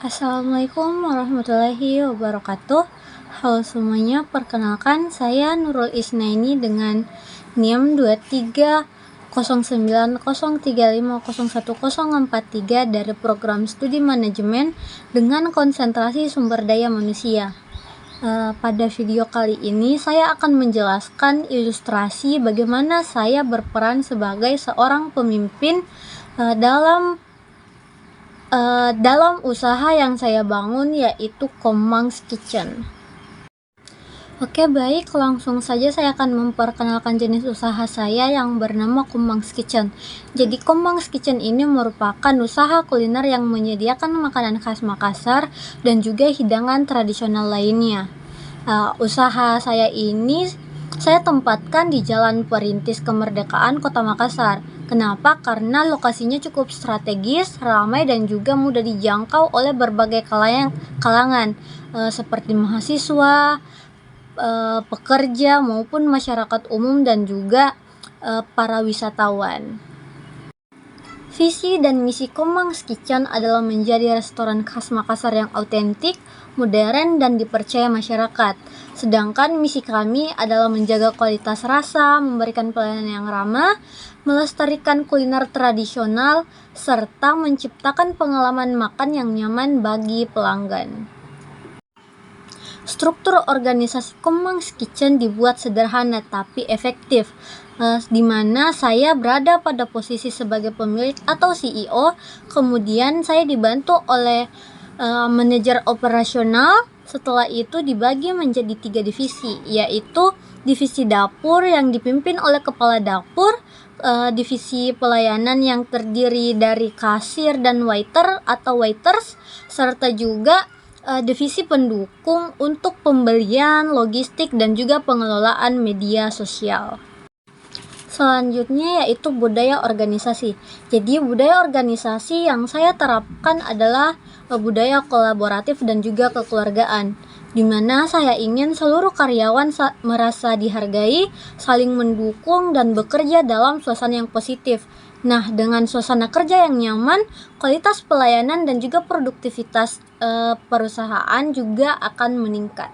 Assalamualaikum warahmatullahi wabarakatuh. Halo semuanya, perkenalkan saya Nurul Isnaini dengan NIM 230903501043 dari Program Studi Manajemen dengan konsentrasi sumber daya manusia. Pada video kali ini saya akan menjelaskan ilustrasi bagaimana saya berperan sebagai seorang pemimpin dalam usaha yang saya bangun, yaitu Komang's Kitchen. Oke, baik, langsung saja saya akan memperkenalkan jenis usaha saya yang bernama Komang's Kitchen. Jadi Komang's Kitchen ini merupakan usaha kuliner yang menyediakan makanan khas Makassar dan juga hidangan tradisional lainnya. Usaha saya ini saya tempatkan di Jalan Perintis Kemerdekaan Kota Makassar. Kenapa? Karena lokasinya cukup strategis, ramai, dan juga mudah dijangkau oleh berbagai kalangan seperti mahasiswa, pekerja, maupun masyarakat umum dan juga para wisatawan. Visi dan misi Komang's Kitchen adalah menjadi restoran khas Makassar yang autentik, modern, dan dipercaya masyarakat. Sedangkan misi kami adalah menjaga kualitas rasa, memberikan pelayanan yang ramah, melestarikan kuliner tradisional, serta menciptakan pengalaman makan yang nyaman bagi pelanggan. Struktur organisasi Komang's Kitchen dibuat sederhana tapi efektif, di mana saya berada pada posisi sebagai pemilik atau CEO, kemudian saya dibantu oleh manajer operasional. Setelah itu dibagi menjadi 3 divisi, yaitu divisi dapur yang dipimpin oleh kepala dapur, divisi pelayanan yang terdiri dari kasir dan waiter atau waiters, serta juga divisi pendukung untuk pembelian, logistik, dan juga pengelolaan media sosial. Selanjutnya yaitu budaya organisasi. Jadi budaya organisasi yang saya terapkan adalah budaya kolaboratif dan juga kekeluargaan, di mana saya ingin seluruh karyawan merasa dihargai, saling mendukung, dan bekerja dalam suasana yang positif. Nah, dengan suasana kerja yang nyaman, kualitas pelayanan dan juga produktivitas perusahaan juga akan meningkat.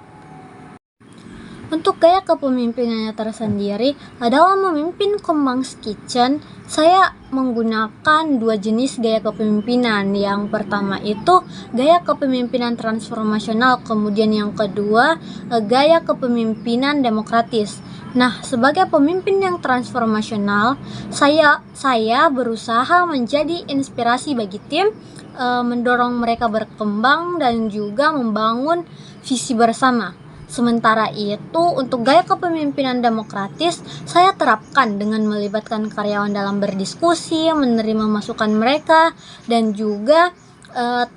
Untuk gaya kepemimpinannya tersendiri, dalam memimpin Komang's Kitchen, saya menggunakan 2 jenis gaya kepemimpinan. Yang pertama itu gaya kepemimpinan transformasional, kemudian yang kedua gaya kepemimpinan demokratis. Nah, sebagai pemimpin yang transformasional, saya berusaha menjadi inspirasi bagi tim, mendorong mereka berkembang dan juga membangun visi bersama. Sementara itu, untuk gaya kepemimpinan demokratis, saya terapkan dengan melibatkan karyawan dalam berdiskusi, menerima masukan mereka, dan juga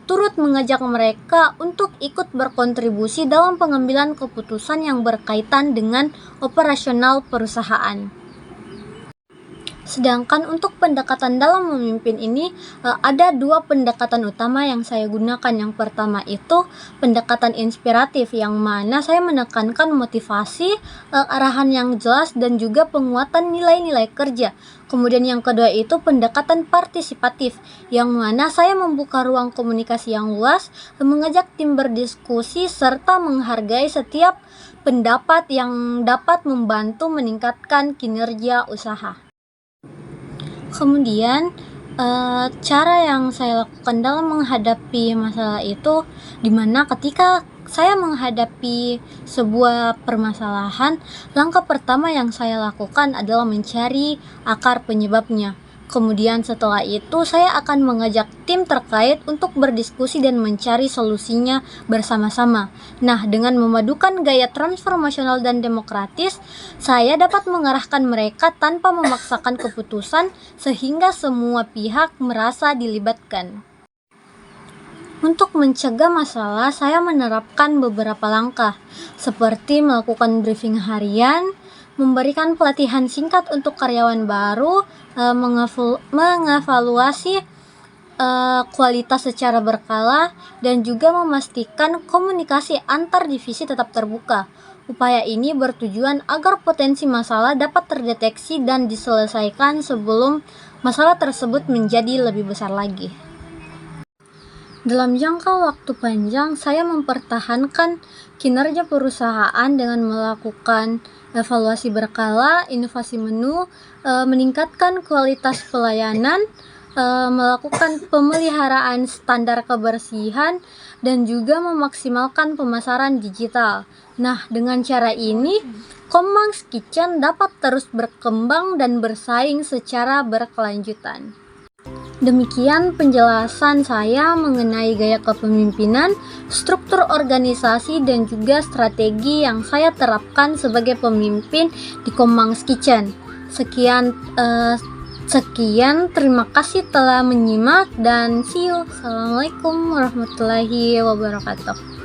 turut mengajak mereka untuk ikut berkontribusi dalam pengambilan keputusan yang berkaitan dengan operasional perusahaan. Sedangkan untuk pendekatan dalam memimpin ini, ada 2 pendekatan utama yang saya gunakan. Yang pertama itu pendekatan inspiratif, yang mana saya menekankan motivasi, arahan yang jelas, dan juga penguatan nilai-nilai kerja. Kemudian yang kedua itu pendekatan partisipatif, yang mana saya membuka ruang komunikasi yang luas, mengajak tim berdiskusi, serta menghargai setiap pendapat yang dapat membantu meningkatkan kinerja usaha. Kemudian cara yang saya lakukan dalam menghadapi masalah itu, dimana ketika saya menghadapi sebuah permasalahan, langkah pertama yang saya lakukan adalah mencari akar penyebabnya. Kemudian setelah itu saya akan mengajak tim terkait untuk berdiskusi dan mencari solusinya bersama-sama. Nah, dengan memadukan gaya transformasional dan demokratis, saya dapat mengarahkan mereka tanpa memaksakan keputusan sehingga semua pihak merasa dilibatkan. Untuk mencegah masalah, saya menerapkan beberapa langkah, seperti melakukan briefing harian, memberikan pelatihan singkat untuk karyawan baru, mengevaluasi kualitas secara berkala, dan juga memastikan komunikasi antar divisi tetap terbuka. Upaya ini bertujuan agar potensi masalah dapat terdeteksi dan diselesaikan sebelum masalah tersebut menjadi lebih besar lagi. Dalam jangka waktu panjang, saya mempertahankan kinerja perusahaan dengan melakukan evaluasi berkala, inovasi menu, meningkatkan kualitas pelayanan, melakukan pemeliharaan standar kebersihan, dan juga memaksimalkan pemasaran digital. Nah, dengan cara ini, Komang's Kitchen dapat terus berkembang dan bersaing secara berkelanjutan. Demikian penjelasan saya mengenai gaya kepemimpinan, struktur organisasi, dan juga strategi yang saya terapkan sebagai pemimpin di Komang's Kitchen. Sekian, terima kasih telah menyimak dan see you. Assalamualaikum warahmatullahi wabarakatuh.